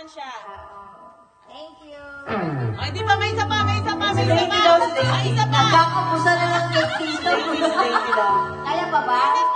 naman siya. Thank you. Ay, di ba? May isa pa, may isa pa, may isa pa. May isa pa. Nagkakapusan na lang yung tito. Kaya pa ba?